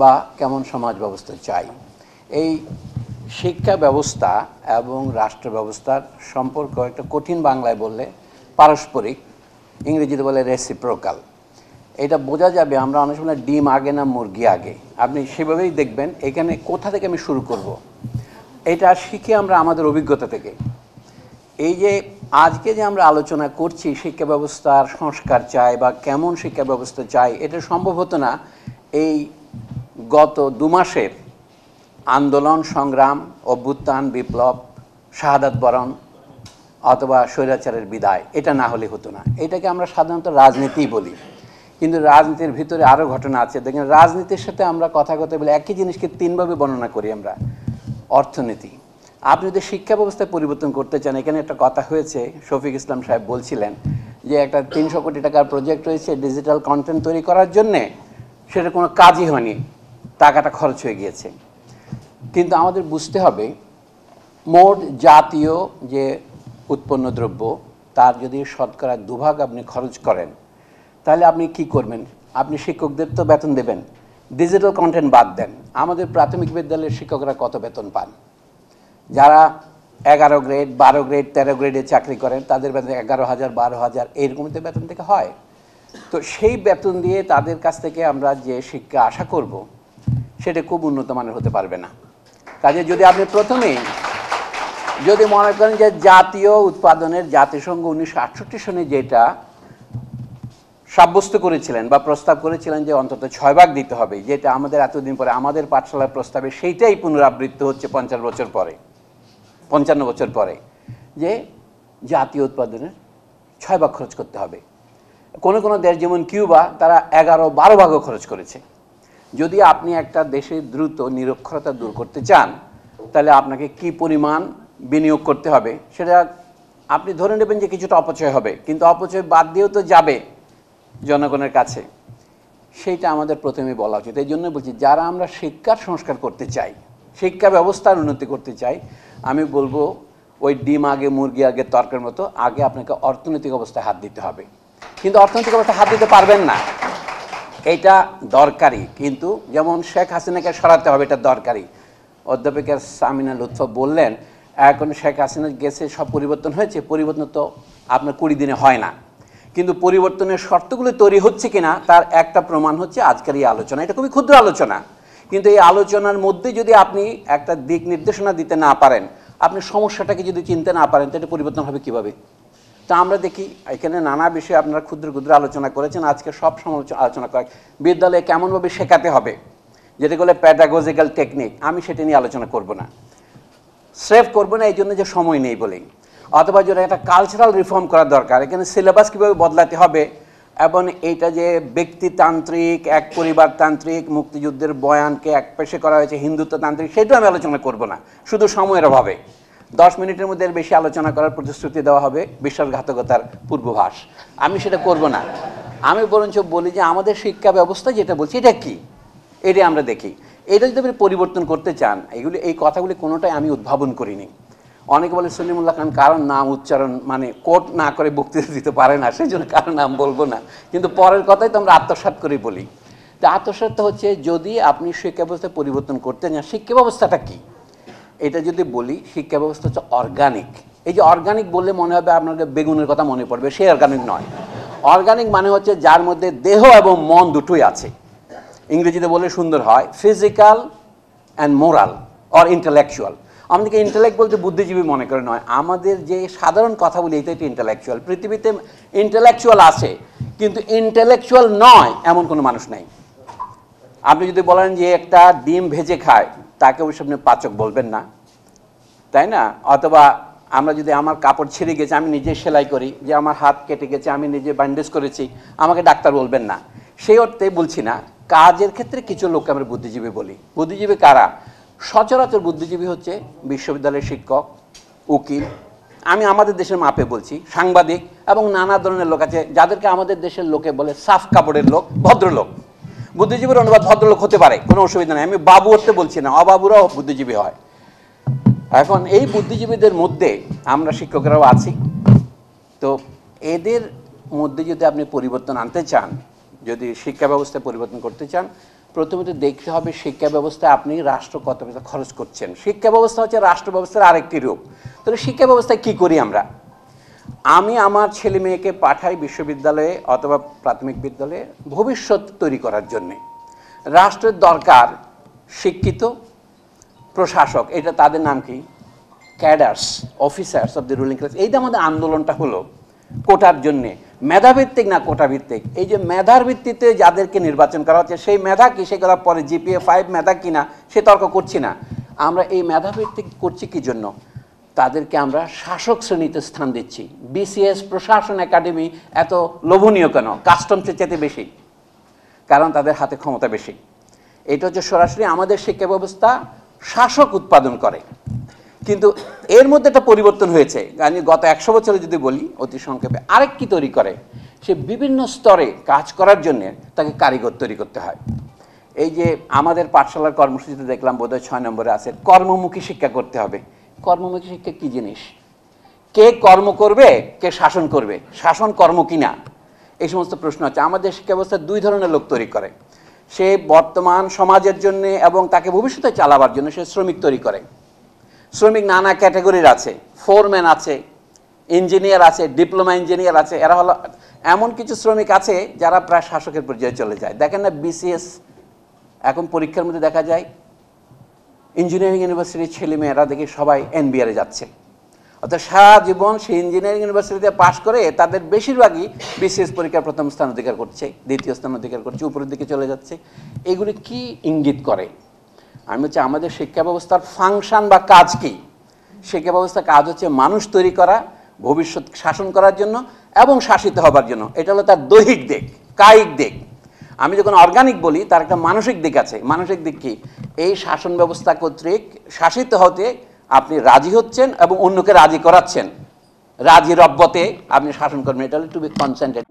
বা কেমন সমাজ ব্যবস্থা চাই। এই শিক্ষা ব্যবস্থা এবং রাষ্ট্র ব্যবস্থার সম্পর্ক একটা কঠিন বাংলায় বললে পারস্পরিক, ইংরেজিতে বলে রেসিপ্রোকাল। এটা বোঝা যাবে আমরা অনেক সময় ডিম আগে না মুরগি আগে, আপনি সেভাবেই দেখবেন। এখানে কোথা থেকে আমি শুরু করব, এটা শিখি আমরা আমাদের অভিজ্ঞতা থেকে। এই যে আজকে যে আমরা আলোচনা করছি শিক্ষা ব্যবস্থার সংস্কার চাই বা কেমন শিক্ষা ব্যবস্থা চাই, এটা সম্ভব হতো না এই গত 2 মাসের আন্দোলন সংগ্রাম, অভ্যুত্থান, বিপ্লব, শাহাদাত বরণ অথবা স্বৈরাচারের বিদায়, এটা না হলে হতো না। এটাকে আমরা সাধারণত রাজনীতি বলি, কিন্তু রাজনীতির ভিতরে আরও ঘটনা আছে। দেখেন, রাজনীতির সাথে আমরা কথা বলে একই জিনিসকে 3 ভাবে বর্ণনা করি আমরা। অর্থনীতি, আপনি যদি শিক্ষা ব্যবস্থায় পরিবর্তন করতে চান, এখানে একটা কথা হয়েছে, শফিক ইসলাম সাহেব বলছিলেন যে একটা 300 কোটি টাকার প্রজেক্ট রয়েছে ডিজিটাল কন্টেন্ট তৈরি করার জন্যে, সেটা কোনো কাজই হয়নি, টাকাটা খরচ হয়ে গিয়েছে। কিন্তু আমাদের বুঝতে হবে মোট জাতীয় যে উৎপন্ন দ্রব্য তার যদি শতকরা 2 ভাগ আপনি খরচ করেন, তাহলে আপনি কি করবেন? আপনি শিক্ষকদের তো বেতন দেবেন, ডিজিটাল কন্টেন্ট বাদ দেন, আমাদের প্রাথমিক বিদ্যালয়ের শিক্ষকরা কত বেতন পান? যারা 11 গ্রেড, 12 গ্রেড, 13 গ্রেডে চাকরি করেন তাদের বেতন 11,000, 12,000 এইরকমতে বেতন থেকে হয়। তো সেই বেতন দিয়ে তাদের কাছ থেকে আমরা যে শিক্ষা আশা করব সেটা খুব উন্নত মানের হতে পারবে না। কাজে যদি আপনি প্রথমেই যদি মনে করেন যে জাতীয় উৎপাদনের জাতিসংঘ 1968 সনে যেটা সাব্যস্ত করেছিলেন বা প্রস্তাব করেছিলেন যে অন্তত 6 ভাগ দিতে হবে, যেটা আমাদের এতদিন পরে আমাদের পাঠশালার প্রস্তাবে সেইটাই পুনরাবৃত্তি হচ্ছে 55 বছর পরে, যে জাতীয় উৎপাদনের 6 ভাগ খরচ করতে হবে। কোনো দেশ যেমন কিউবা, তারা 11-12 ভাগও খরচ করেছে। যদি আপনি একটা দেশে দ্রুত নিরক্ষরতা দূর করতে চান, তাহলে আপনাকে কি পরিমাণ বিনিয়োগ করতে হবে সেটা আপনি ধরে নেবেন যে কিছুটা অপচয় হবে, কিন্তু অপচয় বাদ দিয়েও তো যাবে জনগণের কাছে, সেইটা আমাদের প্রথমে বলা উচিত। এই জন্য বলছি, যারা আমরা শিক্ষার সংস্কার করতে চাই, শিক্ষা ব্যবস্থার উন্নতি করতে চাই, আমি বলবো ওই ডিম আগে মুরগি আগে তর্কের মতো আগে আপনাকে অর্থনৈতিক অবস্থায় হাত দিতে হবে। কিন্তু অর্থনৈতিক অবস্থায় হাত দিতে পারবেন না, এটা দরকারি। কিন্তু যেমন শেখ হাসিনাকে সরাতে হবে, এটা দরকারি। অধ্যাপিকা সামিনা লুৎফা বললেন এখন শেখ হাসিনা গেছে, সব পরিবর্তন হয়েছে। পরিবর্তন তো আপনার 20 দিনে হয় না, কিন্তু পরিবর্তনের শর্তগুলো তৈরি হচ্ছে কিনা তার একটা প্রমাণ হচ্ছে আজকের এই আলোচনা। এটা খুবই ক্ষুদ্র আলোচনা, কিন্তু এই আলোচনার মধ্যে যদি আপনি একটা দিক নির্দেশনা দিতে না পারেন, আপনি সমস্যাটাকে যদি চিনতে না পারেন, তাহলে পরিবর্তন হবে কীভাবে? তা আমরা দেখি এখানে নানা বিষয়ে আপনারা ক্ষুদ্র ক্ষুদ্র আলোচনা করেছেন, আজকে সব আলোচনা করা বিদ্যালয়ে কেমনভাবে শেখাতে হবে, যেটা বলে প্যাডাগজিক্যাল টেকনিক, আমি সেটা নিয়ে আলোচনা করব না, স্রেফ করবো না এই জন্য যে সময় নেই বলেই। অথবা যেটা একটা কালচারাল রিফর্ম করা দরকার, এখানে সিলেবাস কীভাবে বদলাতে হবে, এবং এইটা যে ব্যক্তিতান্ত্রিক, এক পরিবারতান্ত্রিক, মুক্তিযুদ্ধের বয়ানকে এক পেশে করা হয়েছে হিন্দুত্বতান্ত্রিক, সেটাও আমি আলোচনা করব না, শুধু সময়ের অভাবে। 10 মিনিটের মধ্যে বেশি আলোচনা করার প্রতিশ্রুতি দেওয়া হবে, বিশ্বাসঘাতকতার পূর্বভাস, আমি সেটা করব না। আমি বরঞ্চ বলি যে আমাদের শিক্ষা ব্যবস্থা যেটা বলছি এটা কি, এটা আমরা দেখি। এটা যদি আপনি পরিবর্তন করতে চান, এই কথাগুলি কোনোটাই আমি উদ্ভাবন করিনি। অনেকে বলে সলিমুল্লাহ খান কারোর নাম উচ্চারণ মানে কোট না করে বক্তৃতা দিতে পারে না, সেই জন্য কারোর নাম বলবো না, কিন্তু পরের কথাই তো আমরা আত্মসাৎ করে বলি। তো আত্মসাৎটা হচ্ছে, যদি আপনি শিক্ষা ব্যবস্থা পরিবর্তন করতে চান, শিক্ষা ব্যবস্থাটা কি এটা যদি বলি, শিক্ষা ব্যবস্থা হচ্ছে অর্গানিক। এই যে অর্গানিক বললে মনে হবে আপনাকে বেগুনের কথা মনে পড়বে, সেই অর্গানিক নয়। অর্গানিক মানে হচ্ছে যার মধ্যে দেহ এবং মন দুটোই আছে। ইংরেজিতে বলে সুন্দর হয় physical and moral or intellectual. আমাদেরকে ইন্টেলেক্ট বলতে বুদ্ধিজীবী মনে করে নয়, আমাদের যে সাধারণ কথা বলি এটা একটি ইন্টেলেকচুয়াল। পৃথিবীতে ইন্টেলেকচুয়াল আছে, কিন্তু ইন্টেলেকচুয়াল নয় এমন কোনো মানুষ নেই। আপনি যদি বলেন যে একটা ডিম ভেজে খায়, তাকে ওই সামনে পাচক বলবেন না, তাই না? অথবা আমরা যদি আমার কাপড় ছিঁড়ে গেছে, আমি নিজে সেলাই করি, যে আমার হাত কেটে গেছে, আমি নিজে ব্যান্ডেজ করেছি, আমাকে ডাক্তার বলবেন না, সেই অর্থে বলছি না। কাজের ক্ষেত্রে কিছু লোককে আমরা বুদ্ধিজীবী বলি। বুদ্ধিজীবী কারা? সচরাচর বুদ্ধিজীবী হচ্ছে বিশ্ববিদ্যালয়ের শিক্ষক, উকিল, আমি আমাদের দেশের মাপে বলছি, সাংবাদিক এবং নানা ধরনের লোক আছে যাদেরকে আমাদের দেশের লোকে বলে সাফ কাপড়ের লোক, ভদ্রলোক। বুদ্ধিজীবীর অনুবাদ ভদ্রলোক হতে পারে, কোনো অসুবিধা নেই, আমি বাবু হতে বলছি না, অবাবুরাও বুদ্ধিজীবী হয়। এখন এই বুদ্ধিজীবীদের মধ্যে আমরা শিক্ষকরাও আছি। তো এদের মধ্যে যদি আপনি পরিবর্তন আনতে চান, যদি শিক্ষা ব্যবস্থায় পরিবর্তন করতে চান, প্রথমত দেখতে হবে শিক্ষা ব্যবস্থায় আপনি রাষ্ট্র কত টাকা খরচ করছেন। শিক্ষা ব্যবস্থা হচ্ছে রাষ্ট্র ব্যবস্থার আরেকটি রূপ। তাহলে শিক্ষা ব্যবস্থায় কী করি আমরা? আমি আমার ছেলে মেয়েকে পাঠাই বিশ্ববিদ্যালয়ে অথবা প্রাথমিক বিদ্যালয়ে ভবিষ্যৎ তৈরি করার জন্যে। রাষ্ট্রের দরকার শিক্ষিত প্রশাসক, এটা তাদের নাম কি? Cadres, officers of the ruling class. এই যে আমাদের আন্দোলনটা হলো কোটার জন্যে, মেধাভিত্তিক না কোটাভিত্তিক, এই যে মেধার ভিত্তিতে যাদেরকে নির্বাচন করা হচ্ছে সেই মেধা কি, সেগুলো পরে জিপিএ 5 মেধা কিনা সে তর্ক করছি না। আমরা এই মেধাভিত্তিক করছি কি জন্য? তাদেরকে আমরা শাসক শ্রেণীতে স্থান দিচ্ছি। বিসিএস প্রশাসন একাডেমি এত লোভনীয় কেন? কাস্টমসের চেয়ে বেশি, কারণ তাদের হাতে ক্ষমতা বেশি। এটা হচ্ছে সরাসরি আমাদের শিক্ষা ব্যবস্থা শাসক উৎপাদন করে। কিন্তু এর মধ্যে একটা পরিবর্তন হয়েছে। আমি গত 100 বছরে যদি বলি অতি সংক্ষেপে, আরেক কি তৈরি করে? সে বিভিন্ন স্তরে কাজ করার জন্য তাকে কারিগর তৈরি করতে হয়। এই যে আমাদের পাঠশালার কর্মসূচিতে দেখলাম বোধহয় 6 নম্বরে আছে কর্মমুখী শিক্ষা করতে হবে। কর্মমুখী শিক্ষা কি জিনিস? কে কর্ম করবে, কে শাসন করবে, শাসন কর্ম কিনা, এই সমস্ত প্রশ্ন আছে। আমাদের শিক্ষা ব্যবস্থা 2 ধরনের লোক তৈরি করে। সে বর্তমান সমাজের জন্য এবং তাকে ভবিষ্যতে চালাবার জন্য সে শ্রমিক তৈরি করে। শ্রমিক নানা ক্যাটাগরির আছে, ফোরম্যান আছে, ইঞ্জিনিয়ার আছে, ডিপ্লোমা ইঞ্জিনিয়ার আছে। এরা হলো এমন কিছু শ্রমিক আছে যারা প্রায় শাসকের পর্যায়ে চলে যায়। দেখেন না বিসিএস এখন পরীক্ষার মধ্যে দেখা যায় ইঞ্জিনিয়ারিং ইউনিভার্সিটির ছেলেমেয়েরা দেখি সবাই এনবিআরে যাচ্ছে। অর্থাৎ সারা জীবন সে ইঞ্জিনিয়ারিং ইউনিভার্সিটিতে পাশ করে তাদের বেশিরভাগই বিসিএস পরীক্ষার প্রথম স্থান অধিকার করছে, দ্বিতীয় স্থান অধিকার করছে, উপরের দিকে চলে যাচ্ছে। এগুলি কি ইঙ্গিত করে? আমি হচ্ছে আমাদের শিক্ষা ব্যবস্থার ফাংশন বা কাজ কি? শিক্ষা ব্যবস্থার কাজ হচ্ছে মানুষ তৈরি করা, ভবিষ্যৎ শাসন করার জন্য এবং শাসিত হবার জন্য। এটা হলো তার দৈহিক দিক, কায়িক দিক। আমি যখন অর্গানিক বলি তার একটা মানসিক দিক আছে। মানসিক দিক কি? এই শাসন ব্যবস্থা কর্তৃক শাসিত হতে আপনি রাজি হচ্ছেন এবং অন্যকে রাজি করাচ্ছেন। রাজি রব্বতে আপনি শাসন করবেন। এটা হলো টু বি কনসেন্টেড।